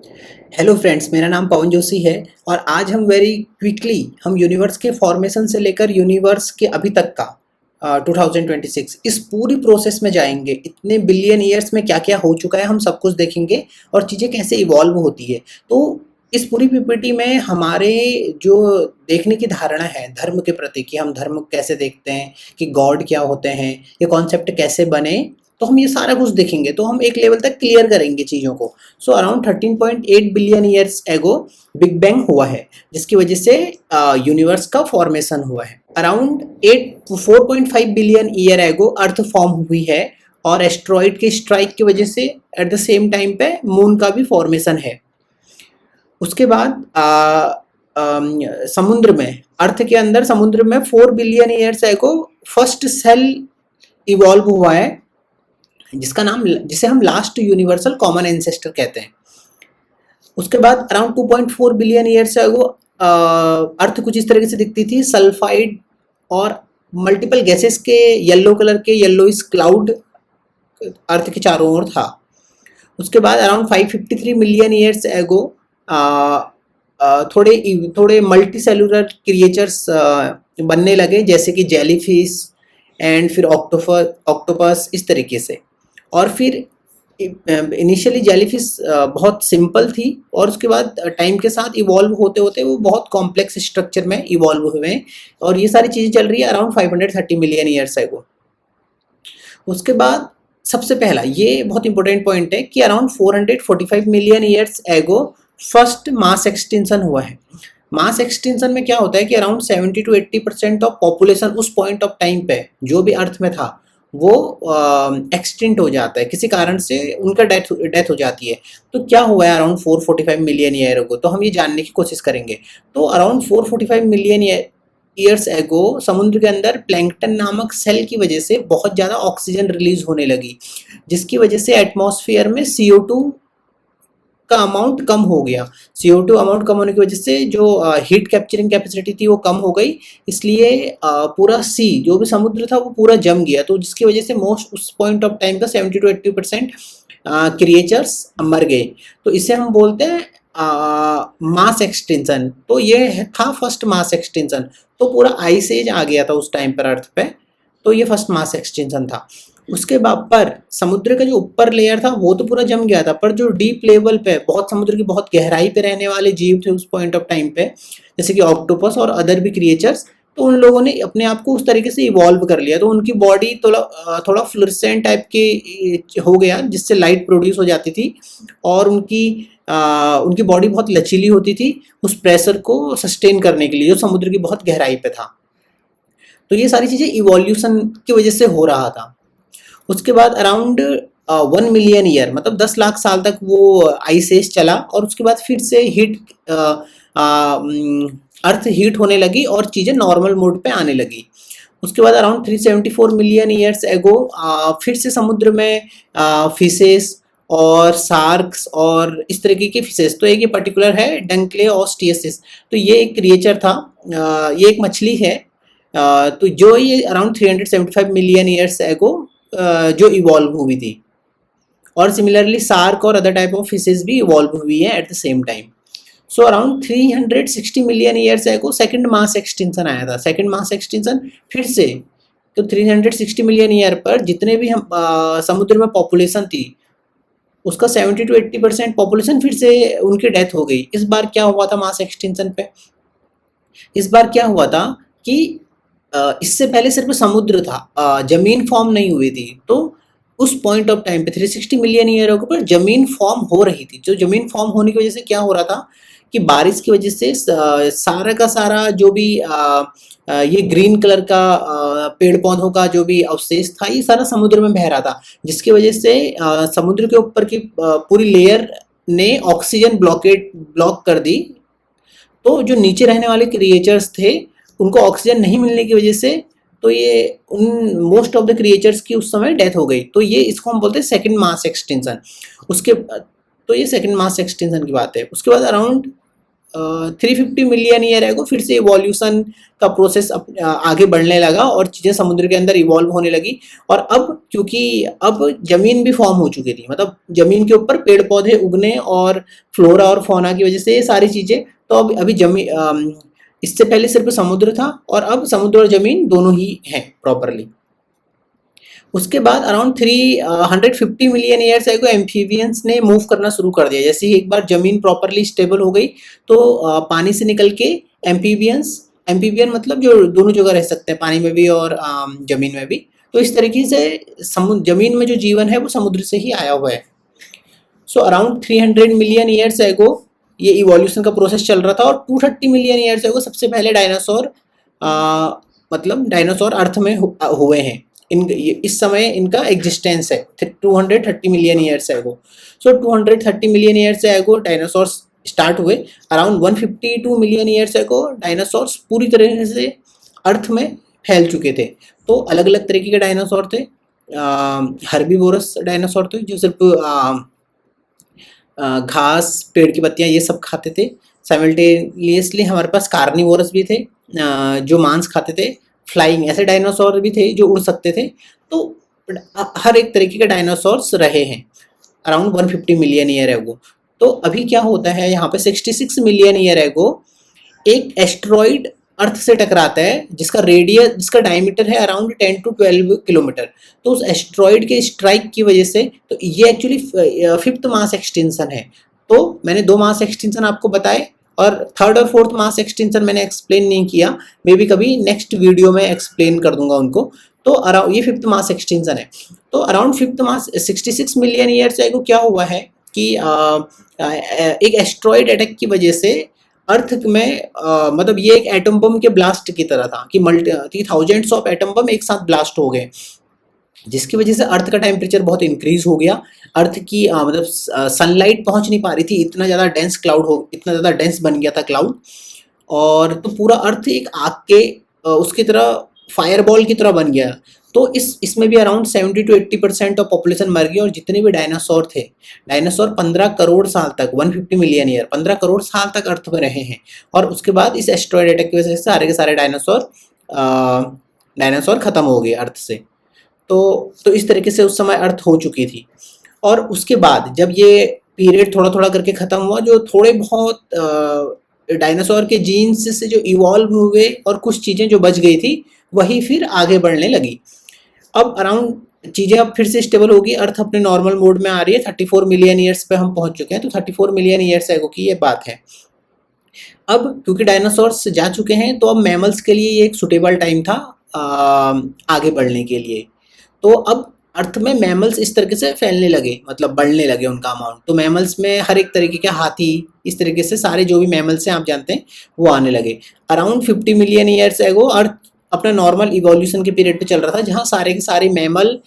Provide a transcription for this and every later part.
Hello friends, मेरा नाम पवन जोशी है और आज हम वेरी क्विकली हम यूनिवर्स के फॉर्मेशन से लेकर यूनिवर्स के अभी तक का 2026 इस पूरी प्रोसेस में जाएंगे। इतने बिलियन ईयर्स में क्या क्या हो चुका है हम सब कुछ देखेंगे और चीज़ें कैसे इवॉल्व होती है। तो इस पूरी पीपीटी में हमारे जो देखने की धारणा है धर्म के प्रति कि हम धर्म कैसे देखते हैं, कि गॉड क्या होते हैं, ये कॉन्सेप्ट कैसे बने, तो हम ये सारा कुछ देखेंगे। तो हम एक लेवल तक क्लियर करेंगे चीज़ों को। सो अराउंड 13.8 बिलियन ईयर्स एगो बिग बैंग हुआ है, जिसकी वजह से यूनिवर्स का फॉर्मेशन हुआ है। अराउंड 4.5 बिलियन ईयर एगो अर्थ फॉर्म हुई है और एस्ट्रॉइड के स्ट्राइक की वजह से एट द सेम टाइम पे मून का भी फॉर्मेशन है। उसके बाद समुद्र में, अर्थ के अंदर समुद्र में 4 billion years ago first cell evolve हुआ है, जिसे हम लास्ट यूनिवर्सल कॉमन एंसेस्टर कहते हैं। उसके बाद अराउंड 2.4 बिलियन ईयर्स अगो अर्थ कुछ इस तरीके से दिखती थी, सल्फाइड और मल्टीपल गैसेस के येलो कलर के येलोइश क्लाउड अर्थ के चारों ओर था। उसके बाद अराउंड 553 मिलियन ईयर्स एगो थोड़े मल्टी सेलुलर क्रिएचर्स बनने लगे, जैसे कि जेलीफिश एंड फिर ऑक्टोपस इस तरीके से। और फिर इनिशियली जेलीफिश बहुत सिंपल थी और उसके बाद टाइम के साथ इवॉल्व होते होते वो बहुत कॉम्प्लेक्स स्ट्रक्चर में इवॉल्व हुए हैं और ये सारी चीज़ें चल रही है अराउंड 530 मिलियन ईयर्स एगो। उसके बाद सबसे पहला ये बहुत इंपॉर्टेंट पॉइंट है कि around 445 million years ago first mass extension हुआ है। मास एक्सटेंशन में क्या होता है कि अराउंड 70 to 80% ऑफ पॉपुलेशन उस पॉइंट ऑफ टाइम पे जो भी अर्थ में था वो एक्सटिंक्ट हो जाता है, किसी कारण से उनका डेथ हो जाती है। तो क्या हुआ है अराउंड 445 मिलियन ईयर एगो, तो हम ये जानने की कोशिश करेंगे। तो अराउंड 445 मिलियन ईयर्स एगो समुद्र के अंदर प्लैंकटन नामक सेल की वजह से बहुत ज़्यादा ऑक्सीजन रिलीज होने लगी, जिसकी वजह से एटमॉस्फेयर में CO2 का अमाउंट कम हो गया। CO2 अमाउंट कम होने की वजह से जो हीट कैप्चरिंग कैपेसिटी थी वो कम हो गई, इसलिए पूरा सी जो भी समुद्र था वो पूरा जम गया। तो जिसकी वजह से मोस्ट उस पॉइंट ऑफ टाइम का 70 to 80% क्रिएचर्स मर गए। तो इसे हम बोलते हैं मास एक्सटेंशन। तो ये था फर्स्ट मास एक्सटेंशन। तो पूरा आइस एज आ गया था उस टाइम पर अर्थ पे, तो ये फर्स्ट मास एक्सटेंशन था। उसके बाद पर समुद्र का जो ऊपर लेयर था वो तो पूरा जम गया था, पर जो डीप लेवल पे बहुत समुद्र की बहुत गहराई पे रहने वाले जीव थे उस पॉइंट ऑफ टाइम पे, जैसे कि ऑक्टोपस और अदर भी क्रिएचर्स, तो उन लोगों ने अपने आप को उस तरीके से इवॉल्व कर लिया। तो उनकी बॉडी थोड़ा फ्लोरेसेंट टाइप की हो गया, जिससे लाइट प्रोड्यूस हो जाती थी और उनकी बॉडी बहुत लचीली होती थी उस प्रेशर को सस्टेन करने के लिए जो समुद्र की बहुत गहराई पे था। तो ये सारी चीज़ें इवोल्यूशन की वजह से हो रहा था। उसके बाद अराउंड 1 मिलियन ईयर मतलब 10 लाख साल तक वो आइस एज चला और उसके बाद फिर से अर्थ हीट होने लगी और चीज़ें नॉर्मल मोड पे आने लगी। उसके बाद अराउंड 374 मिलियन ईयर्स एगो फिर से समुद्र में फिशेस और शार्क्स और इस तरीके की फिशेस, तो एक ये पर्टिकुलर है डंकले ऑस्टियसिस, तो ये एक क्रिएचर था, ये एक मछली है। तो जो ये अराउंड 375 मिलियन ईयर्स एगो जो इवॉल्व हुई थी। और सिमिलरली शार्क और अदर टाइप ऑफ फिशेस भी इवॉल्व हुई है at the same time. So around 360 million years एगो सेकंड मास एक्सटेंशन आया था। सेकंड मास एक्सटेंशन फिर से, तो 360 मिलियन ईयर पर जितने भी हम समुद्र में पॉपुलेशन थी उसका 70 to 80% पॉपुलेशन फिर से उनकी डेथ हो गई। इस बार क्या हुआ था मास एक्सटेंशन पे, इस बार क्या हुआ था कि इससे पहले सिर्फ समुद्र था, जमीन फॉर्म नहीं हुई थी। तो उस पॉइंट ऑफ टाइम पे 360 मिलियन ईयर के ऊपर जमीन फॉर्म हो रही थी। जो जमीन फॉर्म होने की वजह से क्या हो रहा था कि बारिश की वजह से सारा का सारा जो भी ये ग्रीन कलर का पेड़ पौधों का जो भी अवशेष था ये सारा समुद्र में बह रहा था, जिसकी वजह से समुद्र के ऊपर की पूरी लेयर ने ऑक्सीजन ब्लॉक कर दी। तो जो नीचे रहने वाले क्रिएचर्स थे उनको ऑक्सीजन नहीं मिलने की वजह से तो ये उन मोस्ट ऑफ द क्रिएचर्स की उस समय डेथ हो गई। तो ये इसको हम बोलते हैं सेकंड मास एक्सटेंशन। उसके तो ये सेकंड मास एक्सटेंशन की बात है। उसके बाद अराउंड 350 मिलियन ईयर एगो फिर से इवोल्यूशन का प्रोसेस आगे बढ़ने लगा और चीज़ें समुद्र के अंदर इवॉल्व होने लगी। और अब क्योंकि अब जमीन भी फॉर्म हो चुकी थी, मतलब जमीन के ऊपर पेड़ पौधे उगने और फ्लोरा और फौना की वजह से ये सारी चीज़ें, तो अब अभी जमीन, इससे पहले सिर्फ समुद्र था और अब समुद्र और जमीन दोनों ही हैं प्रॉपरली। उसके बाद अराउंड 350 मिलियन ईयर्स एगो एम्फीबियंस ने मूव करना शुरू कर दिया। जैसे ही एक बार जमीन प्रॉपरली स्टेबल हो गई तो पानी से निकल के एम्फीबियंस, एम्फीबियन मतलब जो दोनों जगह रह सकते हैं, पानी में भी और जमीन में भी। तो इस तरीके से जमीन में जो जीवन है वो समुद्र से ही आया हुआ है। सो अराउंड 300 मिलियन ईयर्स एगो ये इवोल्यूशन का प्रोसेस चल रहा था और 230 मिलियन ईयर्स एगो सबसे पहले डायनासोर, मतलब डायनासोर अर्थ में हुए हैं। इस समय इनका एग्जिस्टेंस है 230 million years ago. So 230 million years ago dinosaurs start हुए। Around 152 million years ago dinosaurs पूरी तरह से अर्थ में फैल चुके थे। तो अलग अलग तरीके के डायनासोर थे। हर्बीवोरस डायनासोर थे जो सिर्फ घास, पेड़ की पत्तियां ये सब खाते थे। साइमल्टेनियसली हमारे पास कार्निवोरस भी थे जो मांस खाते थे। फ्लाइंग ऐसे डायनासोर भी थे जो उड़ सकते थे। तो हर एक तरीके के डायनासोर्स रहे हैं अराउंड 150 मिलियन ईयर एगो। तो अभी क्या होता है यहाँ पे 66 मिलियन ईयर एगो एक एस्ट्रॉइड अर्थ से टकराता है जिसका रेडियस, जिसका डायमीटर है अराउंड 10 to 12 किलोमीटर। तो उस एस्ट्रॉइड के स्ट्राइक की वजह से, तो ये एक्चुअली 5th मास एक्सटेंशन है। तो मैंने 2 मास एक्सटेंशन आपको बताए और 3rd और 4th मास एक्सटेंशन मैंने एक्सप्लेन नहीं किया, मे बी कभी नेक्स्ट वीडियो में एक्सप्लेन कर दूंगा उनको। तो अराउंड ये 5th मास एक्सटेंशन है। तो अराउंड 5th मास 66 मिलियन ईयर्स एगो क्या हुआ है कि एक एस्ट्रॉइड अटैक की वजह से अर्थ में मतलब ये एक एटम बम के ब्लास्ट की तरह था कि थाउजेंड्स ऑफ एटम बम एक साथ ब्लास्ट हो गए, जिसकी वजह से अर्थ का टेम्परेचर बहुत इंक्रीज हो गया। अर्थ की मतलब सनलाइट पहुंच नहीं पा रही थी, इतना ज़्यादा डेंस क्लाउड हो, इतना ज़्यादा डेंस बन गया था क्लाउड। और तो पूरा अर्थ एक आग के उसकी तरह फायरबॉल की तरह बन गया। तो इसमें भी अराउंड 70 to 80% ऑफ पॉपुलेशन मर गई। और जितने भी डायनासोर थे, डायनासोर 15 करोड़ साल तक, 150 मिलियन ईयर, 15 करोड़ साल तक अर्थ में रहे हैं। और उसके बाद इस एस्ट्रॉयड अटैक की वजह से सारे के सारे डायनासोर खत्म हो गए अर्थ से। तो इस तरीके से उस समय अर्थ हो चुकी थी। और उसके बाद जब ये पीरियड थोड़ा थोड़ा करके ख़त्म हुआ, जो थोड़े बहुत डायनासोर के जीन्स से जो इवॉल्व हुए और कुछ चीज़ें जो बच गई थी वही फिर आगे बढ़ने लगी। अब अराउंड चीज़ें अब फिर से स्टेबल होगी, अर्थ अपने नॉर्मल मोड में आ रही है। 34 मिलियन ईयर्स पे हम पहुंच चुके हैं। तो 34 मिलियन ईयर्स एगो की ये बात है। अब क्योंकि डायनासोर्स जा चुके हैं तो अब मैमल्स के लिए ये एक सुटेबल टाइम था आगे बढ़ने के लिए। तो अब अर्थ में मैमल्स इस तरीके से फैलने लगे, मतलब बढ़ने लगे उनका अमाउंट। तो मैमल्स में हर एक तरीके के हाथी, इस तरीके से सारे जो भी मैमल्स हैं आप जानते हैं वो आने लगे। अराउंड 50 मिलियन ईयर्स एगो अर्थ अपना नॉर्मल इवोल्यूशन के पीरियड पे चल रहा था, जहाँ सारे के सारे मैमल,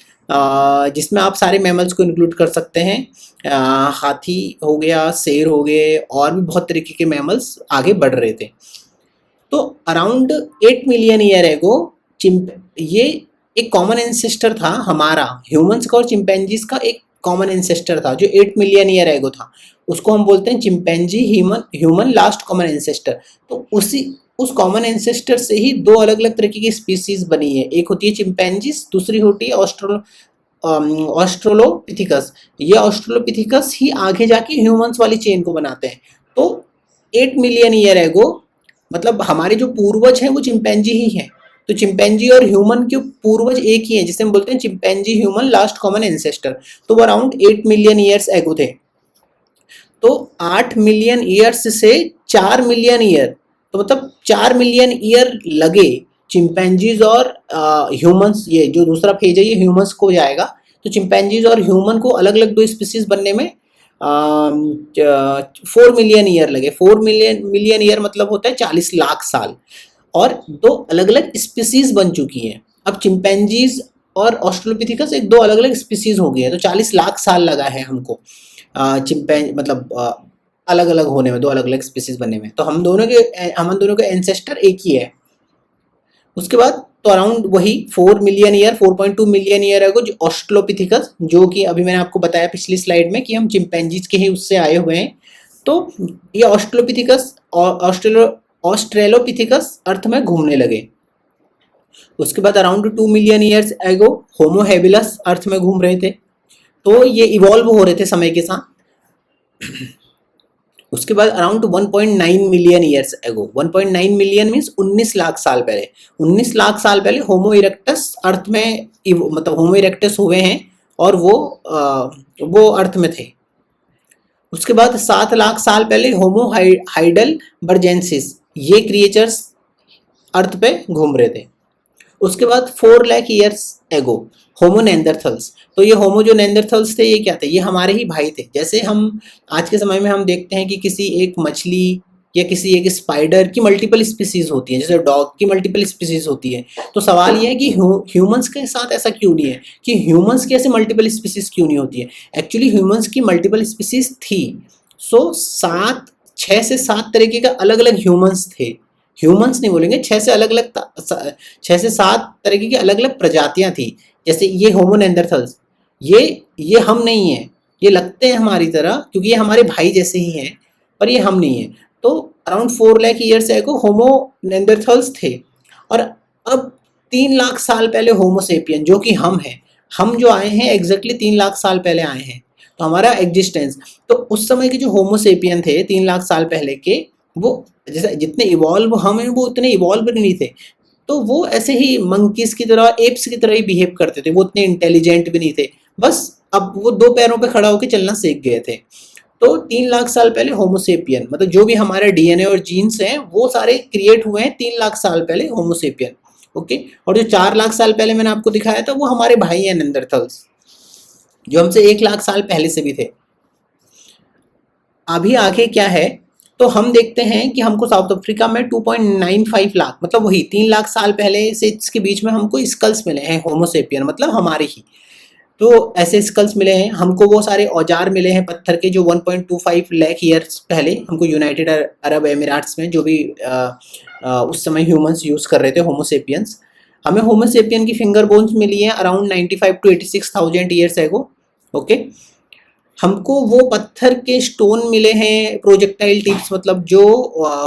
जिसमें आप सारे मैमल्स को इंक्लूड कर सकते हैं, हाथी हो गया, शेर हो गए, और भी बहुत तरीके के मैमल्स आगे बढ़ रहे थे। तो अराउंड 8 मिलियन ईयर एगो ये एक कॉमन एंसेस्टर था हमारा, ह्यूमंस का और चिंपैंजीज का एक कॉमन एंसेस्टर था जो 8 मिलियन ईयर एगो था। उसको हम बोलते हैं chimpanzee human last common ancestor. तो उस कॉमन एंसेस्टर से ही 2 अलग अलग तरीके की स्पीसीज बनी है। एक होती है चिंपैंजीज, दूसरी होती है ऑस्ट्रोलोपिथिकस। ये ऑस्ट्रोलोपिथिकस ही आगे जाके ह्यूमंस वाली चेन को बनाते हैं। तो 8 मिलियन ईयर एगो मतलब हमारे जो पूर्वज हैं वो चिंपैंजी ही हैं। तो चिंपैंजी और ह्यूमन के पूर्वज एक ही हैं, जिसे हम बोलते हैं chimpanzee human last common ancestor. तो वो अराउंड 8 मिलियन ईयर्स एगो थे। तो 8 मिलियन ईयर्स से 4 मिलियन ईयर, तो मतलब 4 मिलियन ईयर लगे चिंपैंजीज और ह्यूमंस, ये जो दूसरा फेज है ये ह्यूमंस को जाएगा। तो चिंपैंजीज और ह्यूमन को अलग अलग 2 स्पीसीज बनने में 4 मिलियन ईयर लगे। 4 मिलियन ईयर मतलब होता है 40 लाख साल। और 2 अलग अलग स्पीसीज बन चुकी हैं। अब चिंपैंजीज और ऑस्ट्रोलोपिथिकस एक 2 अलग अलग स्पीसीज हो गई है। तो 40 लाख साल लगा है हमको मतलब अलग अलग होने में, 2 अलग अलग स्पीसीज बनने में। तो हम दोनों के एंसेस्टर एक ही है। उसके बाद तो अराउंड वही 4 मिलियन ईयर, 4.2 मिलियन ईयर है जो ऑस्ट्रोलोपिथिकस, जो कि अभी मैंने आपको बताया पिछली स्लाइड में कि हम चिंपैंजीज के ही उससे आए हुए हैं। तो ये ऑस्ट्रेलोपिथिकस ऑस्ट्रेलोपिथिकस अर्थ में घूमने लगे। उसके बाद अराउंड 2 मिलियन ईयर्स एगो होमो हेबिलस अर्थ में घूम रहे थे। तो ये इवॉल्व हो रहे थे समय के साथ। उसके बाद अराउंड 1.9 मिलियन ईयर्स एगो, 1.9 मिलियन मीन्स 19 लाख साल पहले, 19 लाख साल पहले होमो इरेक्टस अर्थ में मतलब होमो इरेक्टस हुए हैं और वो अर्थ में थे। उसके बाद 7 लाख साल पहले होमो हाइडल बर्जेंसिस, ये क्रिएचर्स अर्थ पे घूम रहे थे। उसके बाद 4 लाख ईयर्स एगो होमो नेंडरथल्स। तो ये होमो जो नेंडरथल्स थे ये क्या थे, ये हमारे ही भाई थे। जैसे हम आज के समय में हम देखते हैं कि किसी एक मछली या किसी एक स्पाइडर की मल्टीपल स्पीसीज होती है, जैसे डॉग की मल्टीपल स्पीसीज होती है। तो सवाल ये है कि ह्यूमंस के साथ ऐसा क्यों नहीं है, कि ह्यूमंस की ऐसे मल्टीपल स्पीसीज क्यों नहीं होती है। एक्चुअली ह्यूमंस की मल्टीपल स्पीसीज थी। सो 6 से 7 तरीके का अलग अलग ह्यूमंस थे। ह्यूमंस नहीं बोलेंगे, 6 से 7 तरीके की अलग अलग प्रजातियां थी। जैसे ये होमो नेंडरथल्स, ये हम नहीं है, ये लगते हैं हमारी तरह क्योंकि ये हमारे भाई जैसे ही हैं, पर ये हम नहीं है। तो अराउंड 4 लाख ईयर्स एगो होमो नेंडरथल्स थे। और अब 3 लाख साल पहले होमो सेपियन जो कि हम हैं, हम जो आए हैं एग्जैक्टली 3 लाख साल पहले आए हैं। तो हमारा एग्जिस्टेंस, तो उस समय के जो होमो सेपियन थे 3 लाख साल पहले के, वो जैसे जितने इवॉल्व हम हैं वो उतने इवॉल्व नहीं थे। तो वो ऐसे ही मंकीज की तरह, एप्स की तरह ही बिहेव करते थे, वो उतने इंटेलिजेंट भी नहीं थे। बस अब वो 2 पैरों पे खड़ा होकर चलना सीख गए थे। तो 3 लाख साल पहले होमोसेपियन, मतलब जो भी हमारे डीएनए और जीन्स हैं वो सारे क्रिएट हुए हैं 3 लाख साल पहले होमोसेपियन। ओके, और जो 4 लाख साल पहले मैंने आपको दिखाया था वो हमारे भाई हैं नेंडरथल्स, जो हमसे 1 लाख साल पहले से भी थे। अभी आगे क्या है, तो हम देखते हैं कि हमको साउथ अफ्रीका में 2.95 लाख, मतलब वही 3 लाख साल पहले से इसके बीच में हमको स्कल्स मिले हैं होमोसेपियन, मतलब हमारे ही। तो ऐसे स्कल्स मिले हैं हमको, वो सारे औजार मिले हैं पत्थर के जो 1.25 लाख ईयर्स पहले हमको यूनाइटेड अरब एमिरेट्स में, जो भी उस समय ह्यूमंस यूज़ कर रहे थे होमोसेपियंस। हमें होमोसेपियन की फिंगर बोन्स मिली हैं around 95 to 86,000 years ago. Okay, हमको वो पत्थर के स्टोन मिले हैं प्रोजेक्टाइल टिप्स, मतलब जो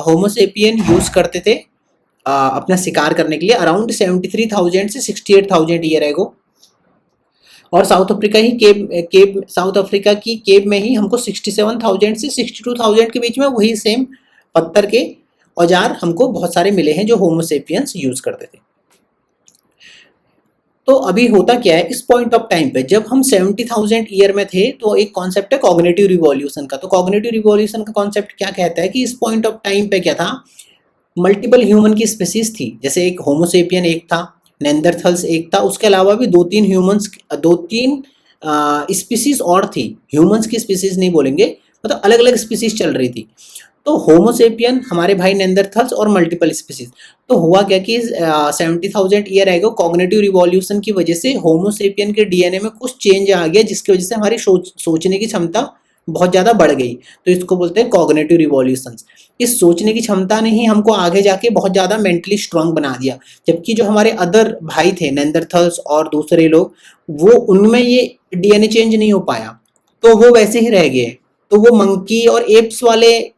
होमोसेपियन यूज़ करते थे अपना शिकार करने के लिए, अराउंड 73,000 से 68,000 ईयर एगो। और साउथ अफ्रीका की केव में ही हमको 67,000 से 62,000 के बीच में वही सेम पत्थर के औजार हमको बहुत सारे मिले हैं जो होमोसेपियंस यूज करते थे। तो अभी होता क्या है इस पॉइंट ऑफ टाइम पे, जब हम 70,000 ईयर में थे, तो एक कॉन्सेप्ट है कॉग्निटिव रिवॉल्यूशन का। तो कॉग्निटिव रिवॉल्यूशन का कॉन्सेप्ट क्या कहता है कि इस पॉइंट ऑफ टाइम पे क्या था, मल्टीपल ह्यूमन की स्पीसीज थी। जैसे एक होमोसेपियन एक था, नेंडरथल्स एक था, उसके अलावा भी 2-3 स्पीसीज और थी। ह्यूमंस की स्पीसीज नहीं बोलेंगे, मतलब अलग अलग स्पीसीज चल रही थी। तो होमोसेपियन हमारे भाई नेंडरथल्स और मल्टीपल स्पीसीज। तो हुआ क्या कि 70,000 ईयर आएगा, कॉग्निटिव रिवॉल्यूशन की वजह से होमोसेपियन के डीएनए में कुछ चेंज आ गया, जिसकी वजह से हमारी सोचने की क्षमता बहुत ज़्यादा बढ़ गई। तो इसको बोलते हैं कॉग्निटिव रिवॉल्यूशन। इस सोचने की क्षमता ने ही हमको आगे जाके बहुत ज़्यादा मेंटली स्ट्रांग बना दिया। जबकि जो हमारे अदर भाई थे नेंडरथल्स और दूसरे लोग, वो उनमें ये डीएनए चेंज नहीं हो पाया, तो वो वैसे ही रह गए। तो वो मंकी और एप्स वाले,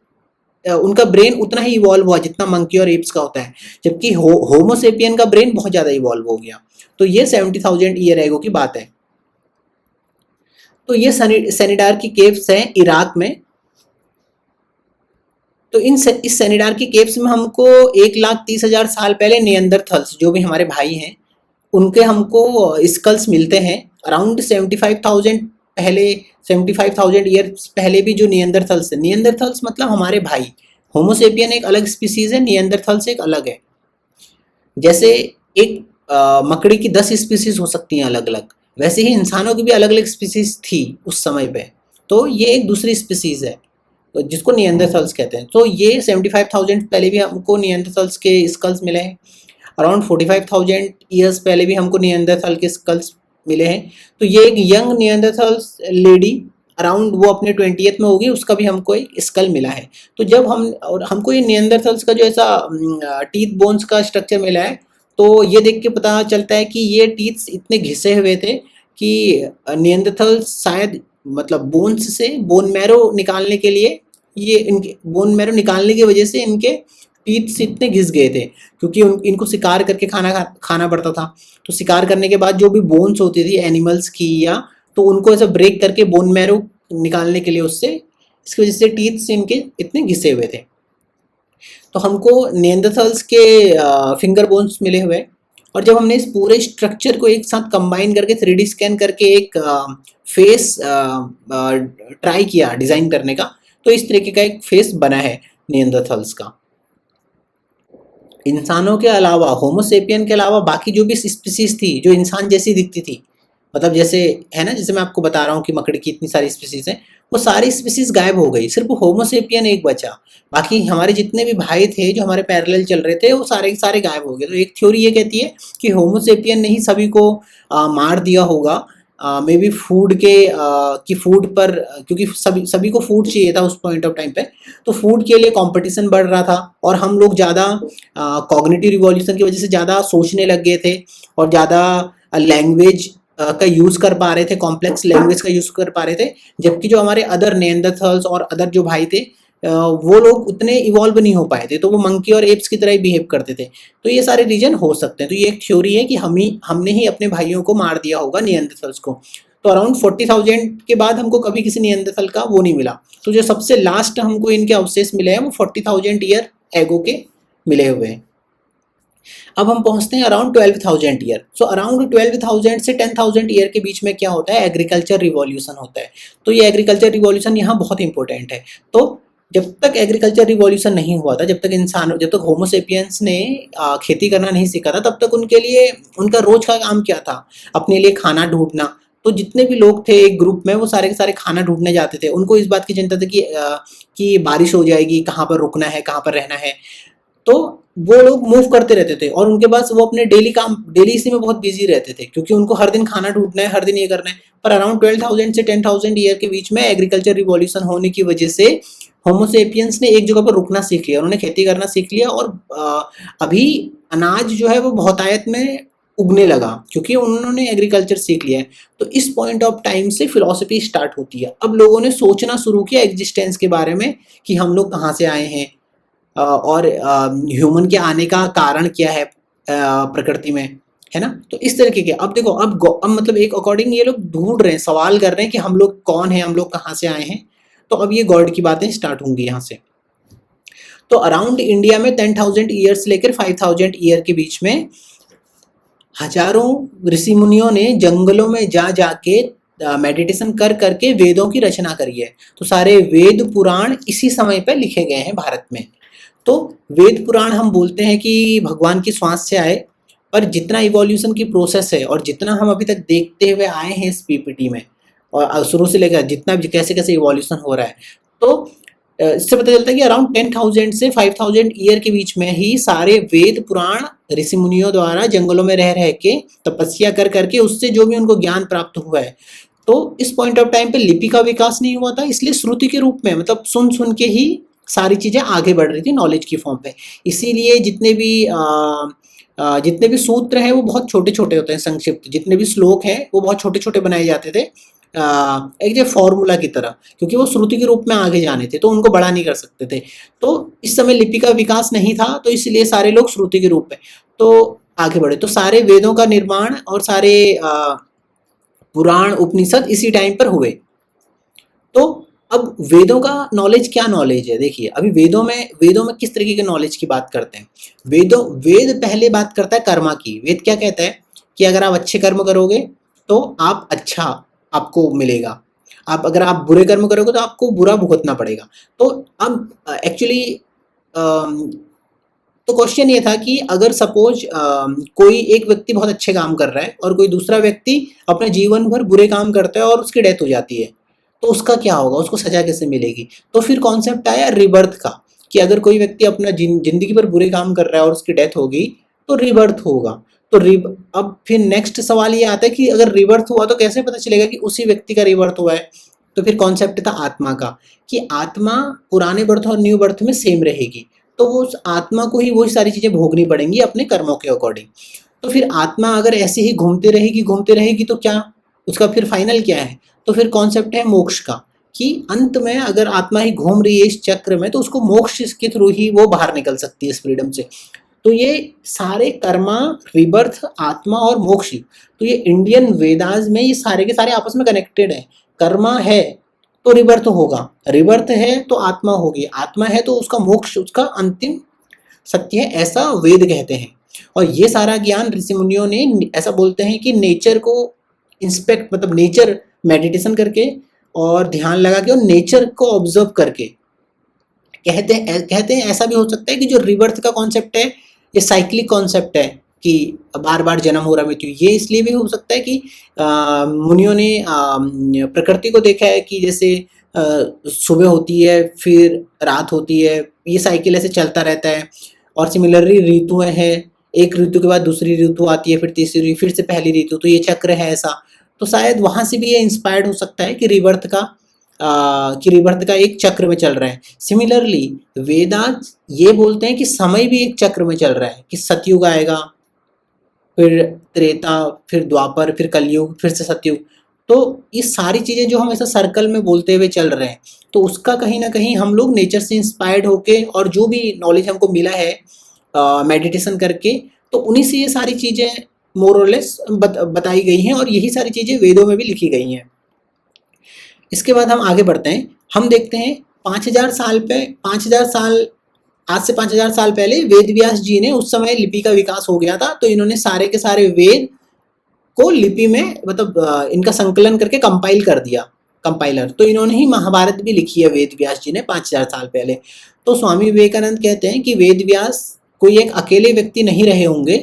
उनका ब्रेन उतना ही इवॉल्व हुआ जितना मंकी और एप्स का होता है, जबकि होमोसेपियन का ब्रेन बहुत ज़्यादा इवॉल्व हो गया। तो ये 70,000 ईयर एगो की बात है। तो ये सेनिडार की केव्स हैं इराक में। तो इस सेनिडार की केव्स में हमको 1,30,000 साल पहले नियंदरथल्स, जो भी हमारे भाई हैं, उनके हमको स्कल्स मिलते हैं। अराउंड 75,000 ईयर्स पहले भी जो नियंदरथल्स है, नियंदरथल्स मतलब हमारे भाई। होमोसेपियन एक अलग स्पीसीज है, नियंदरथल्स एक अलग है। जैसे एक मकड़ी की 10 स्पीसीज हो सकती हैं अलग अलग, वैसे ही इंसानों की भी अलग अलग स्पीसीज थी उस समय पे। तो ये एक दूसरी स्पीसीज है, तो जिसको नियंडरथल्स कहते हैं। तो ये 75,000 पहले भी हमको नियंडरथल्स के स्कल्स मिले हैं। अराउंड 45,000 ईयर्स पहले भी हमको नियंडरथल के स्कल्स मिले हैं। तो ये एक यंग नियंडरथल्स लेडी, अराउंड वो अपने 20th में होगी, उसका भी हमको एक स्कल मिला है। तो जब हमको ये नियंडरथल्स का जो ऐसा टीथ बोन्स का स्ट्रक्चर मिला है, तो ये देख के पता चलता है कि ये टीथ्स इतने घिसे हुए थे कि नियंडरथल्स शायद मतलब बोन्स से बोन मैरो निकालने के लिए ये इनके बोन मैरो निकालने की वजह से इनके टीथ इतने घिस गए थे, क्योंकि इनको शिकार करके खाना पड़ता था। तो शिकार करने के बाद जो भी बोन्स होती थी एनिमल्स की, या तो उनको ऐसा ब्रेक करके बोन मैरो निकालने के लिए उससे, इसकी वजह से टीथ से इनके इतने घिसे हुए थे। तो हमको निएंडरथाल्स के फिंगर बोन्स मिले हुए, और जब हमने इस पूरे स्ट्रक्चर को एक साथ कंबाइन करके 3D स्कैन करके एक फेस ट्राई किया डिज़ाइन करने का, तो इस तरीके का एक फेस बना है निएंडरथाल्स का। इंसानों के अलावा, होमोसेपियन के अलावा बाकी जो भी स्पीसीज थी जो इंसान जैसी दिखती थी, मतलब जैसे है ना, जैसे मैं आपको बता रहा हूँ कि मकड़ी की इतनी सारी स्पीसीज हैं, वो सारी स्पीसीज गायब हो गई, सिर्फ होमोसेपियन एक बचा। बाकी हमारे जितने भी भाई थे जो हमारे पैरेलल चल रहे थे, वो सारे के सारे गायब हो गए। तो एक थ्योरी ये कहती है कि होमोसेपियन ने ही सभी को मार दिया होगा, मे बी फूड के कि फूड पर, क्योंकि सभी सभी को फूड चाहिए था उस पॉइंट ऑफ टाइम पे, तो फूड के लिए कंपटीशन बढ़ रहा था, और हम लोग ज़्यादा कॉग्निटिव रिवॉल्यूशन की वजह से ज़्यादा सोचने लग गए थे, और ज़्यादा लैंग्वेज का यूज़ कर पा रहे थे, कॉम्प्लेक्स लैंग्वेज का यूज़ कर पा रहे थे। जबकि जो हमारे अदर निएंडरथाल्स और अदर जो भाई थे, वो लोग उतने इवॉल्व नहीं हो पाए थे, तो वो मंकी और एप्स की तरह ही बिहेव करते थे। तो ये सारे रीजन हो सकते हैं। तो ये एक थ्योरी है कि हमने ही अपने भाइयों को मार दिया होगा, निएंडरथाल्स को। तो अराउंड 40,000 के बाद हमको कभी किसी निएंडरथाल का वो नहीं मिला। तो जो सबसे लास्ट हमको इनके अवशेष मिले हैं वो 40,000 ईयर एगो के मिले हुए हैं। अब हम पहुंचते हैं अराउंड 12,000 ईयर। सो अराउंड 12,000 से 10,000 ईयर के बीच में क्या होता है, एग्रीकल्चर रिवॉल्यूशन होता है। तो ये एग्रीकल्चर रिवॉल्यूशन यहाँ बहुत इंपॉर्टेंट है। तो जब तक एग्रीकल्चर रिवॉल्यूशन नहीं हुआ था, जब तक होमोसेपियंस ने खेती करना नहीं सीखा था, तब तक उनके लिए उनका रोज का काम क्या था, अपने लिए खाना ढूंढना। तो जितने भी लोग थे एक ग्रुप में, वो सारे के सारे खाना ढूंढने जाते थे। उनको इस बात की चिंता थी कि बारिश हो जाएगी, कहाँ पर रुकना है, कहाँ पर रहना है। तो वो लोग मूव करते रहते थे, और उनके पास वो अपने डेली इसी में बहुत बिजी रहते थे, क्योंकि उनको हर दिन खाना ढूंढना है, हर दिन ये करना है। पर अराउंड 12,000 से 10,000 ईयर के बीच में एग्रीकल्चर रिवॉल्यूशन होने की वजह से होमोसेपियंस ने एक जगह पर रुकना सीख लिया, उन्होंने खेती करना सीख लिया, और अभी अनाज जो है वो बहुतायत में उगने लगा, क्योंकि उन्होंने एग्रीकल्चर सीख लिया है। तो इस पॉइंट ऑफ टाइम से फिलॉसफी स्टार्ट होती है। अब लोगों ने सोचना शुरू किया एग्जिस्टेंस के बारे में, कि हम लोग कहाँ से आए हैं, और ह्यूमन के आने का कारण क्या है प्रकृति में, है ना। तो इस तरीके के, अब देखो, अब मतलब एक अकॉर्डिंग ये लोग ढूंढ रहे हैं, सवाल कर रहे हैं कि हम लोग कौन हैं, हम लोग कहाँ से आए हैं। तो अब ये गॉड की बातें स्टार्ट होंगी यहाँ से। तो अराउंड इंडिया में 10,000 ईयर्स लेकर 5,000 ईयर के बीच में हजारों ऋषि मुनियों ने जंगलों में जा जाके मेडिटेशन कर करके वेदों की रचना करी है। तो सारे वेद पुराण इसी समय पे लिखे गए हैं भारत में। तो वेद पुराण हम बोलते हैं कि भगवान की श्वास से आए, पर जितना इवोल्यूशन की प्रोसेस है और जितना हम अभी तक देखते हुए आए हैं इस पीपीटी में, और शुरू से लेकर जितना भी कैसे कैसे इवोल्यूशन हो रहा है, तो इससे पता चलता है कि अराउंड 10,000 से 5,000 ईयर के बीच में ही सारे वेद पुराण ऋषि मुनियों द्वारा जंगलों में रह रह के तपस्या कर करके उससे जो भी उनको ज्ञान प्राप्त हुआ है। तो इस पॉइंट ऑफ टाइम पे लिपि का विकास नहीं हुआ था, इसलिए श्रुति के रूप में, मतलब सुन सुन के ही सारी चीजें आगे बढ़ रही थी नॉलेज की फॉर्म पे। इसीलिए जितने भी सूत्र हैं वो बहुत छोटे छोटे होते हैं, संक्षिप्त। जितने भी श्लोक हैं वो बहुत छोटे छोटे बनाए जाते थे, एक जो फॉर्मूला की तरह, क्योंकि वो श्रुति के रूप में आगे जाने थे, तो उनको बड़ा नहीं कर सकते थे। तो इस समय लिपि का विकास नहीं था, तो इसलिए सारे लोग श्रुति के रूप में तो आगे बढ़े। तो सारे वेदों का निर्माण और सारे पुराण उपनिषद इसी टाइम पर हुए। तो अब वेदों का नॉलेज क्या नॉलेज है, देखिए अभी वेदों में किस तरीके के नॉलेज की बात करते हैं। वेद पहले बात करता है कर्मा की। वेद क्या कहता है कि अगर आप अच्छे कर्म करोगे तो आप अच्छा आपको मिलेगा, अगर आप बुरे कर्म करोगे तो आपको बुरा भुगतना पड़ेगा। तो अब एक्चुअली तो क्वेश्चन ये था कि अगर सपोज कोई एक व्यक्ति बहुत अच्छे काम कर रहा है और कोई दूसरा व्यक्ति अपने जीवन भर बुरे काम करता है और उसकी डेथ हो जाती है, तो उसका क्या होगा, उसको सजा कैसे मिलेगी। तो फिर कॉन्सेप्ट आया रिबर्थ का, कि अगर कोई व्यक्ति अपना जिंदगी भर बुरे काम कर रहा है और उसकी डेथ होगी तो रिबर्थ होगा। तो अब फिर नेक्स्ट सवाल ये आता है कि अगर रिबर्थ हुआ तो कैसे पता चलेगा कि उसी व्यक्ति का रिबर्थ हुआ है। तो फिर कॉन्सेप्ट था आत्मा का, कि आत्मा पुराने बर्थ और न्यू बर्थ में सेम रहेगी, तो वो उस आत्मा को ही वही सारी चीजें भोगनी पड़ेंगी अपने कर्मों के अकॉर्डिंग। तो फिर आत्मा अगर ऐसे ही घूमते रहेगी तो क्या उसका फिर फाइनल क्या है। तो फिर कॉन्सेप्ट है मोक्ष का, कि अंत में अगर आत्मा ही घूम रही है इस चक्र में तो उसको मोक्ष के थ्रू ही वो बाहर निकल सकती है इस फ्रीडम से। तो ये सारे कर्मा, रिबर्थ, आत्मा और मोक्ष, तो ये इंडियन वेदास में ये सारे के सारे आपस में कनेक्टेड है। कर्मा है तो रिबर्थ होगा, रिबर्थ है तो आत्मा होगी, आत्मा है तो उसका मोक्ष, उसका अंतिम सत्य है, ऐसा वेद कहते हैं। और ये सारा ज्ञान ऋषि मुनियों ने, ऐसा बोलते हैं कि नेचर को इंस्पेक्ट, मतलब नेचर मेडिटेशन करके और ध्यान लगा के और नेचर को ऑब्जर्व करके कहते हैं ऐसा भी हो सकता है कि जो रिबर्थ का कॉन्सेप्ट है ये साइक्लिक कॉन्सेप्ट है कि बार बार जन्म हो रहा मृत्यु। ये इसलिए भी हो सकता है कि मुनियों ने प्रकृति को देखा है कि जैसे सुबह होती है फिर रात होती है, ये साइकिल ऐसे चलता रहता है। और सिमिलरली ऋतुएं हैं, एक ऋतु के बाद दूसरी ऋतु आती है, फिर तीसरी, फिर से पहली ऋतु, तो ये चक्र है ऐसा। तो शायद वहां से भी ये इंस्पायर्ड हो सकता है कि रिबर्थ का एक चक्र में चल रहा है। सिमिलरली वेदांत ये बोलते हैं कि समय भी एक चक्र में चल रहा है, कि सतयुग आएगा, फिर त्रेता, फिर द्वापर, फिर कलयुग, फिर से सतयुग। तो ये सारी चीजें जो हम ऐसा सर्कल में बोलते हुए चल रहे हैं, तो उसका कहीं ना कहीं हम लोग नेचर से इंस्पायर्ड होके और जो भी नॉलेज हमको मिला है मेडिटेशन करके, तो उन्हीं से ये सारी चीजें मोर और लेस बताई गई हैं और यही सारी चीजें वेदों में भी लिखी गई हैं। इसके बाद हम आगे बढ़ते हैं, हम देखते हैं 5000 साल पे, 5000 साल, आज से 5000 साल पहले वेद व्यास जी ने, उस समय लिपि का विकास हो गया था, तो इन्होंने सारे के सारे वेद को लिपि में, मतलब इनका संकलन करके कंपाइल कर दिया, कंपाइलर। तो इन्होंने ही महाभारत भी लिखी है वेद व्यास जी ने 5000 साल पहले। तो स्वामी विवेकानंद कहते हैं कि वेद व्यास कोई एक अकेले व्यक्ति नहीं रहे होंगे,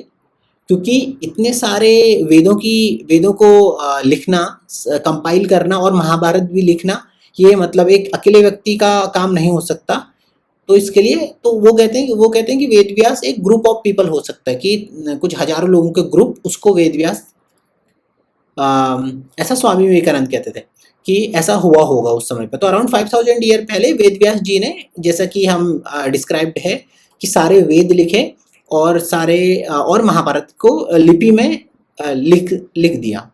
क्योंकि इतने सारे वेदों को लिखना, कंपाइल करना और महाभारत भी लिखना, ये मतलब एक अकेले व्यक्ति का काम नहीं हो सकता। तो इसके लिए तो वो कहते हैं कि वेद व्यास एक ग्रुप ऑफ पीपल हो सकता है, कि कुछ हजारों लोगों के ग्रुप, उसको वेद व्यास, ऐसा स्वामी विवेकानंद कहते थे कि ऐसा हुआ होगा उस समय पर। तो अराउंड 5000 ईयर पहले वेद व्यास जी ने, जैसा कि हम डिस्क्राइब्ड है कि सारे वेद लिखे और सारे और महाभारत को लिपि में लिख दिया।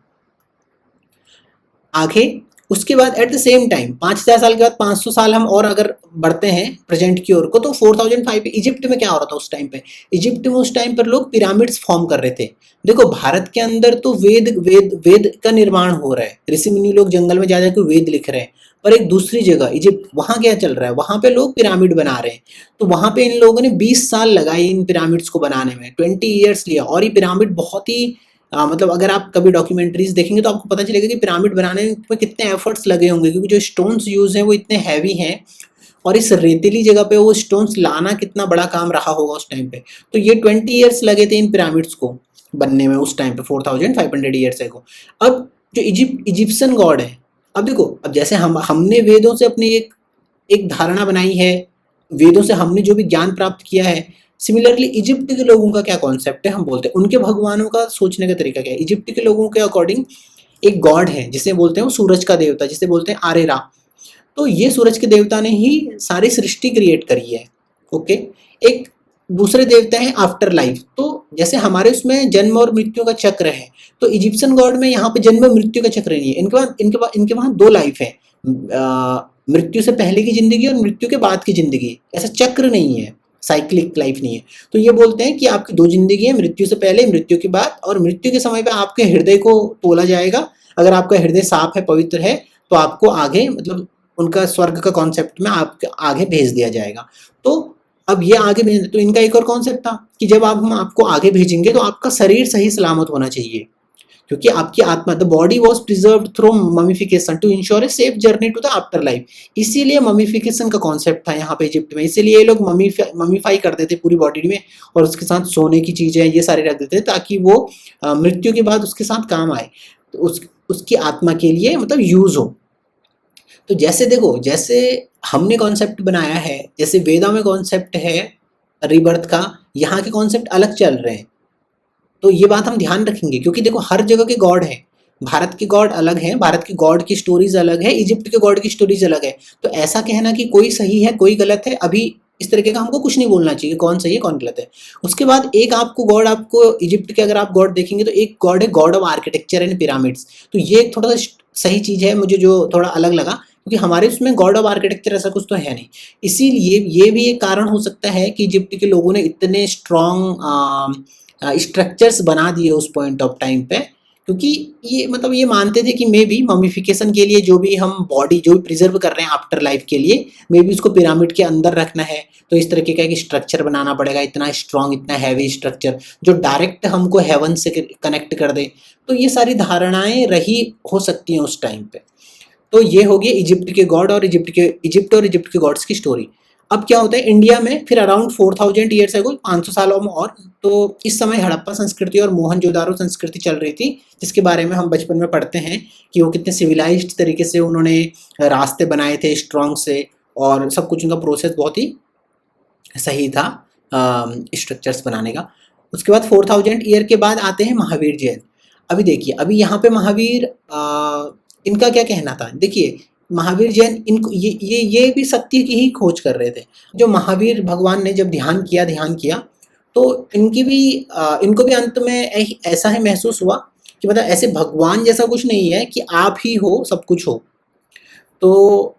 आगे उसके बाद एट द सेम टाइम 5000 साल के बाद 500 साल हम और अगर बढ़ते हैं प्रेजेंट की ओर को, तो 4005 इजिप्ट में क्या हो रहा था उस टाइम पे? इजिप्ट में उस टाइम पर लोग पिरामिड्स फॉर्म कर रहे थे। देखो भारत के अंदर तो वेद का निर्माण हो रहा है, ऋषि मुनि लोग जंगल में जा जाकर वेद लिख रहे हैं, पर एक दूसरी जगह इजिप्ट, वहां क्या चल रहा है? वहां पे लोग पिरामिड बना रहे हैं। तो वहां पे इन लोगों ने 20 साल लगाए इन पिरामिड्स को बनाने में, 20 ईयर्स लिया। और ये पिरामिड बहुत ही मतलब अगर आप कभी डॉक्यूमेंट्रीज देखेंगे तो आपको पता चलेगा कि पिरामिड बनाने में कितने एफर्ट्स लगे होंगे, क्योंकि जो स्टोन्स यूज हैं वो इतने हैवी हैं, और इस रेतीली जगह पे वो स्टोन्स लाना कितना बड़ा काम रहा होगा उस टाइम पे। तो ये 20 ईयर्स लगे थे इन पिरामिड्स को बनने में उस टाइम पे, 4500 ईयर्स एगो। अब जो इजिप्शियन गॉड है, अब देखो, अब जैसे हमने वेदों से अपनी एक धारणा बनाई है, वेदों से हमने जो भी ज्ञान प्राप्त किया है, सिमिलरली इजिप्ट के लोगों का क्या कॉन्सेप्ट है हम बोलते हैं, उनके भगवानों का सोचने का तरीका क्या है। इजिप्ट के लोगों के अकॉर्डिंग एक गॉड है जिसे बोलते हैं वो सूरज का देवता, जिसे बोलते हैं आरेरा। तो ये सूरज के देवता ने ही सारी सृष्टि क्रिएट करी है। ओके, एक दूसरे देवता है आफ्टर लाइफ। तो जैसे हमारे उसमें जन्म और मृत्यु का चक्र है, तो इजिप्शियन गॉड में यहाँ पे जन्म मृत्यु का चक्र नहीं है। इनके वहां दो लाइफ है, मृत्यु से पहले की जिंदगी और मृत्यु के बाद की जिंदगी, ऐसा चक्र नहीं है, साइक्लिक लाइफ नहीं है। तो ये बोलते हैं कि आपकी दो जिंदगी है, मृत्यु से पहले, मृत्यु के बाद, और मृत्यु के समय पे आपके हृदय को तोला जाएगा। अगर आपका हृदय साफ है, पवित्र है, तो आपको आगे, मतलब उनका स्वर्ग का कॉन्सेप्ट में आपके आगे भेज दिया जाएगा। तो अब ये आगे भेज, तो इनका एक और कॉन्सेप्ट था कि जब हम आपको आगे भेजेंगे तो आपका शरीर सही सलामत होना चाहिए, क्योंकि आपकी आत्मा, the body was preserved through mummification to ensure a safe journey to the afterlife. इसीलिए ममीफिकेशन का कॉन्सेप्ट था यहाँ पे इजिप्ट में। इसीलिए ये लोग ममीफाई करते थे पूरी बॉडी में, और उसके साथ सोने की चीजें ये सारे रख देते थे, ताकि वो मृत्यु के बाद उसके साथ काम आए, तो उसकी आत्मा के लिए मतलब यूज हो। तो जैसे देखो, जैसे हमने कॉन्सेप्ट बनाया है, जैसे वेदा में कॉन्सेप्ट है रिबर्थ का, यहाँ के कॉन्सेप्ट अलग चल रहे हैं। तो ये बात हम ध्यान रखेंगे, क्योंकि देखो हर जगह के गॉड है, भारत के गॉड अलग हैं, भारत के गॉड की स्टोरीज अलग है, इजिप्ट के गॉड की स्टोरीज अलग है। तो ऐसा कहना कि कोई सही है कोई गलत है, अभी इस तरीके का हमको कुछ नहीं बोलना चाहिए कौन सही है कौन गलत है। उसके बाद एक आपको गॉड, आपको इजिप्ट के अगर आप गॉड देखेंगे तो एक गॉड है God of architecture and pyramids. तो ये थोड़ा सा सही चीज है मुझे, जो थोड़ा अलग लगा, क्योंकि हमारे उसमें गॉड ऑफ आर्किटेक्चर ऐसा कुछ तो है नहीं। इसीलिए ये भी एक कारण हो सकता है कि इजिप्ट के लोगों ने इतने स्ट्रॉन्ग स्ट्रक्चर्स बना दिए उस पॉइंट ऑफ टाइम पे, क्योंकि ये मतलब ये मानते थे कि मे बी ममिफिकेशन के लिए जो भी हम बॉडी जो भी प्रिजर्व कर रहे हैं आफ्टर लाइफ के लिए, मे बी उसको पिरामिड के अंदर रखना है, तो इस तरीके का एक स्ट्रक्चर बनाना पड़ेगा, इतना स्ट्रॉन्ग इतना हैवी स्ट्रक्चर जो डायरेक्ट हमको हेवन से कनेक्ट कर दे। तो ये सारी धारणाएं रही हो सकती हैं उस टाइम पे। तो ये हो गया इजिप्ट के गॉड और इजिप्ट के गॉड्स की स्टोरी। अब क्या होता है इंडिया में फिर अराउंड 4000 ईयर्स अगो, 500 सालों में, और तो इस समय हड़प्पा संस्कृति और मोहनजोदारो संस्कृति चल रही थी, जिसके बारे में हम बचपन में पढ़ते हैं कि वो कितने सिविलाइज्ड तरीके से उन्होंने रास्ते बनाए थे स्ट्रॉन्ग से, और सब कुछ उनका प्रोसेस बहुत ही सही था स्ट्रक्चर्स बनाने का। उसके बाद 4000 ईयर के बाद आते हैं महावीर जैन। अभी देखिए, अभी यहाँ पे महावीर इनका क्या कहना था, देखिए महावीर जैन इनको ये भी सत्य की ही खोज कर रहे थे। जो महावीर भगवान ने जब ध्यान किया तो इनकी भी इनको भी अंत में ऐसा ही महसूस हुआ कि मतलब ऐसे भगवान जैसा कुछ नहीं है कि आप ही हो सब कुछ हो। तो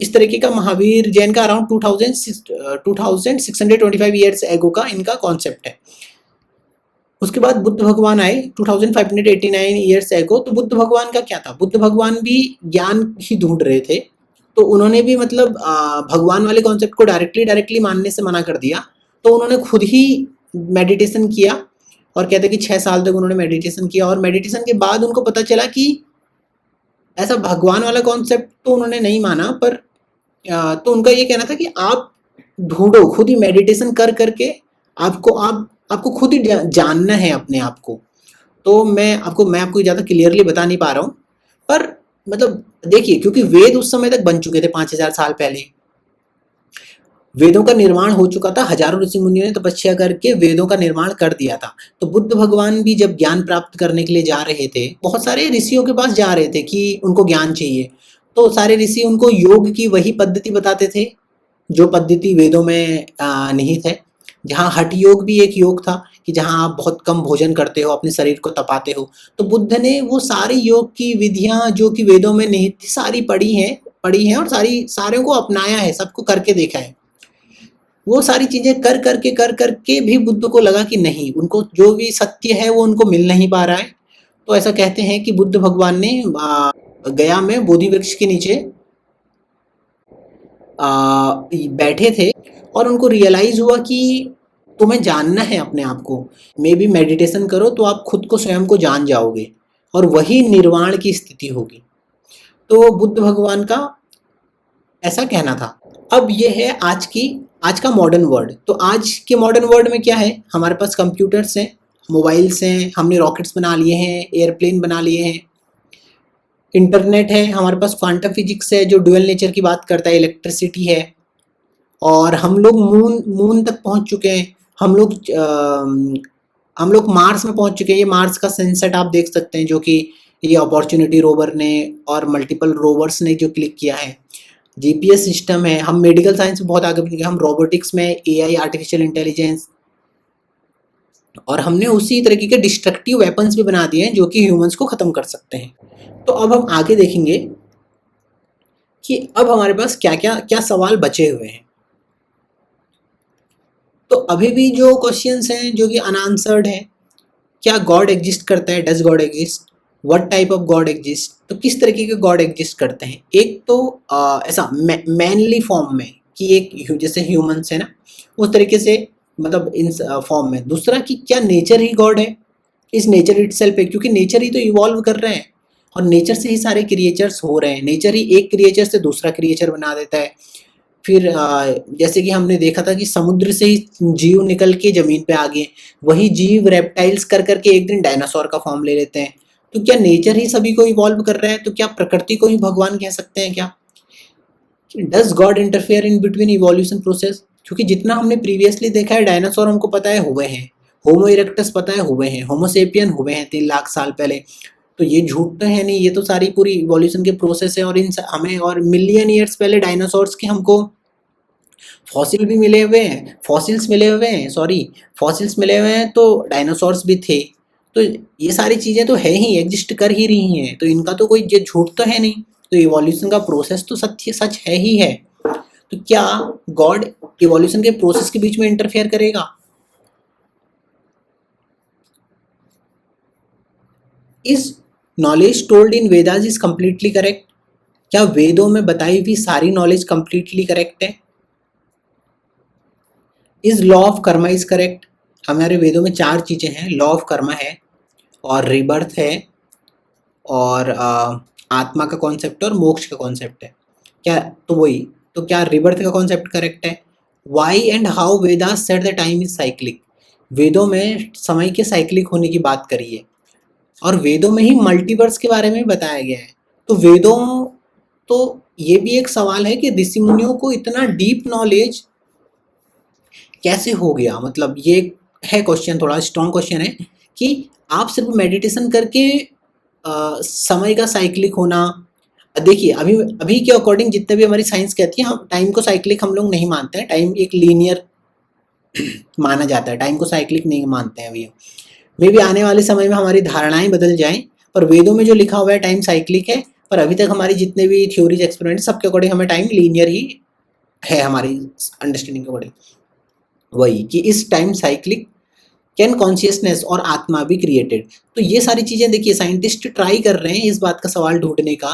इस तरीके का महावीर जैन का अराउंड 2625 ईयर्स एगो का इनका कॉन्सेप्ट है। उसके बाद बुद्ध भगवान आए 2589 ईयर्स एगो। तो बुद्ध भगवान का क्या था, बुद्ध भगवान भी ज्ञान ही ढूंढ रहे थे, तो उन्होंने भी मतलब भगवान वाले कॉन्सेप्ट को डायरेक्टली मानने से मना कर दिया। तो उन्होंने खुद ही मेडिटेशन किया, और कहते हैं कि 6 साल तक उन्होंने मेडिटेशन किया, और मेडिटेशन के बाद उनको पता चला कि ऐसा भगवान वाला कॉन्सेप्ट तो उन्होंने नहीं माना, पर तो उनका ये कहना था कि आप ढूंढो, खुद ही मेडिटेशन कर करके आपको खुद ही जानना है अपने आप को। तो मैं आपको ज़्यादा क्लियरली बता नहीं पा रहा हूँ, पर मतलब देखिए, क्योंकि वेद उस समय तक बन चुके थे 5000 साल पहले, वेदों का निर्माण हो चुका था, हजारों ऋषि मुनियों ने तपस्या करके वेदों का निर्माण कर दिया था। तो बुद्ध भगवान भी जब ज्ञान प्राप्त करने के लिए जा रहे थे, बहुत सारे ऋषियों के पास जा रहे थे कि उनको ज्ञान चाहिए, तो सारे ऋषि उनको योग की वही पद्धति बताते थे जो पद्धति वेदों में निहित है। जहाँ हठ योग भी एक योग था कि जहाँ आप बहुत कम भोजन करते हो, अपने शरीर को तपाते हो, तो बुद्ध ने वो सारी योग की विधियां जो कि वेदों में निहित थी सारी पढ़ी हैं और सारे को अपनाया है, सबको करके देखा है। वो सारी चीजें कर करके भी बुद्ध को लगा कि नहीं, उनको जो भी सत्य है वो उनको मिल नहीं पा रहा है। तो ऐसा कहते हैं कि बुद्ध भगवान ने गया में बोधि वृक्ष के नीचे बैठे थे, और उनको रियलाइज हुआ कि तुम्हें जानना है अपने आप को, मे बी मेडिटेशन करो तो आप खुद को स्वयं को जान जाओगे, और वही निर्वाण की स्थिति होगी। तो बुद्ध भगवान का ऐसा कहना था। अब ये है आज का मॉडर्न वर्ल्ड। तो आज के मॉडर्न वर्ल्ड में क्या है, हमारे पास कंप्यूटर्स हैं, मोबाइल्स हैं, हमने रॉकेट्स बना लिए हैं, एयरप्लेन बना लिए हैं, इंटरनेट है, हमारे पास क्वांटम फिजिक्स है जो ड्यूअल नेचर की बात करता है, इलेक्ट्रिसिटी है, और हम लोग मून तक पहुंच चुके हैं। हम लोग मार्स में पहुंच चुके हैं। ये मार्स का सनसेट आप देख सकते हैं, जो कि ये अपॉर्चुनिटी रोवर ने और मल्टीपल रोवर्स ने जो क्लिक किया है। जीपीएस सिस्टम है, हम मेडिकल साइंस में बहुत आगे बढ़ गए, हम रोबोटिक्स में एआई, आर्टिफिशियल इंटेलिजेंस, और हमने उसी तरीके के डिस्ट्रक्टिव वेपन्स भी बना दिए हैं जो कि ह्यूमंस को खत्म कर सकते हैं। तो अब हम आगे देखेंगे कि अब हमारे पास क्या सवाल बचे हुए हैं। तो अभी भी जो क्वेश्चंस हैं जो कि अनआंसर्ड है, क्या गॉड एग्जिस्ट करता है, does God exist, what type of God exist, तो किस तरीके के गॉड एग्जिस्ट करते हैं। एक तो ऐसा मैनली फॉर्म में कि एक जैसे ह्यूमंस है ना, उस तरीके से मतलब इन फॉर्म में। दूसरा कि क्या नेचर ही गॉड है, इस नेचर इटसेल्फ है, क्योंकि नेचर ही तो इवॉल्व कर रहे हैं और नेचर से ही सारे क्रिएचर्स हो रहे हैं। नेचर ही एक क्रिएचर से दूसरा क्रिएचर बना देता है। फिर जैसे कि हमने देखा था कि समुद्र से ही जीव निकल के जमीन पे आ गए, वही जीव रेप्टाइल्स कर करके एक दिन डायनासोर का फॉर्म ले लेते हैं। तो क्या नेचर ही सभी को इवॉल्व कर रहा है, तो क्या प्रकृति को ही भगवान कह सकते हैं क्या। Does God interfere in between evolution process, क्योंकि जितना हमने प्रीवियसली देखा है डायनासोर हमको पता है हुए हैं, होमो इरेक्टस पता है हुए हैं, होमोसेपियन हुए हैं 3 लाख साल पहले। तो ये झूठ तो है नहीं, ये तो सारी पूरी इवोल्यूशन के प्रोसेस है। और इन हमें और मिलियन ईयर्स पहले डायनासोर्स के हमको फॉसिल भी मिले हुए हैं, फॉसिल्स मिले हुए हैं, तो डायनासोर्स भी थे। तो ये सारी चीज़ें तो है ही, एग्जिस्ट कर ही रही हैं, तो इनका तो कोई ये झूठ तो है नहीं। तो इवोल्यूशन का प्रोसेस तो सत्य सच है ही है, तो क्या गॉड इवोल्यूशन के प्रोसेस के बीच में इंटरफेयर करेगा? Is knowledge told in Vedas is completely correct? क्या वेदों में बताई हुई सारी नॉलेज कंप्लीटली करेक्ट है? Is law of Karma is correct? हमारे वेदों में 4 चीजें हैं, लॉ ऑफ कर्मा है और रिबर्थ है और आत्मा का कॉन्सेप्ट और मोक्ष का कॉन्सेप्ट है। क्या तो वही, तो क्या रिबर्थ का कॉन्सेप्ट करेक्ट है? Why and how Vedas said the time is cyclic? वेदों में समय के साइक्लिक होने की बात करी है और वेदों में ही मल्टीवर्स के बारे में बताया गया है। तो वेदों, तो ये भी एक सवाल है कि ऋषि मुनियों को इतना डीप नॉलेज कैसे हो गया? मतलब ये है क्वेश्चन, थोड़ा स्ट्रॉन्ग क्वेश्चन है कि आप सिर्फ मेडिटेशन करके समय का साइक्लिक होना। देखिए अभी अभी के अकॉर्डिंग जितने भी हमारी साइंस कहती है, हम टाइम को साइक्लिक हम लोग नहीं मानते हैं, टाइम एक लीनियर माना जाता है, टाइम को साइक्लिक नहीं मानते हैं अभी। मे भी आने वाले समय में हमारी धारणाएं बदल जाएं, पर वेदों में जो लिखा हुआ है टाइम साइक्लिक है। पर अभी तक हमारी जितने भी थ्योरीज एक्सपेरिमेंट सबके अकॉर्डिंग हमें टाइम लीनियर ही है, हमारी अंडरस्टैंडिंग के अकॉर्डिंग। वही कि इस टाइम साइक्लिक कैन कॉन्शियसनेस और आत्मा भी क्रिएटेड। तो ये सारी चीज़ें देखिए साइंटिस्ट ट्राई कर रहे हैं इस बात का सवाल ढूंढने का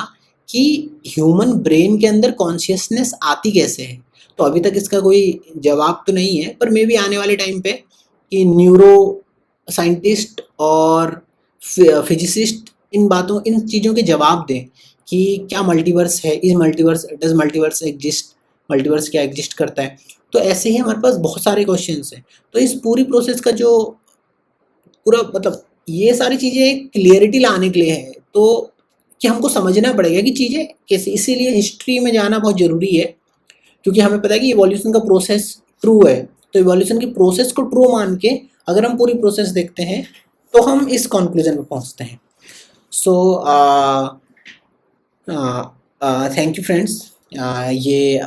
कि ह्यूमन ब्रेन के अंदर कॉन्शियसनेस आती कैसे है। तो अभी तक इसका कोई जवाब तो नहीं है, पर मे भी आने वाले टाइम पे कि न्यूरो साइंटिस्ट और फिजिसिस्ट इन बातों इन चीज़ों के जवाब दें कि क्या मल्टीवर्स है, is multiverse, does multiverse exist, multiverse क्या एग्जिस्ट करता है। तो ऐसे ही हमारे पास बहुत सारे क्वेश्चंस हैं। तो इस पूरी प्रोसेस का जो पूरा मतलब ये सारी चीज़ें क्लियरिटी लाने के लिए है, तो कि हमको समझना पड़ेगा कि चीज़ें कैसे, इसीलिए हिस्ट्री में जाना बहुत ज़रूरी है, क्योंकि हमें पता है कि इवोल्यूशन का प्रोसेस ट्रू है। तो इवोल्यूशन की प्रोसेस को ट्रू मान के अगर हम पूरी प्रोसेस देखते हैं तो हम इस कंक्लूजन में पहुंचते हैं। सो थैंक यू फ्रेंड्स ये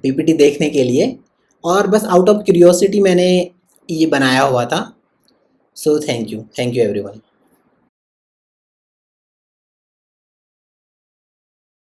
पीपीटी देखने के लिए, और बस आउट ऑफ क्यूरियोसिटी मैंने ये बनाया हुआ था। So thank you everyone.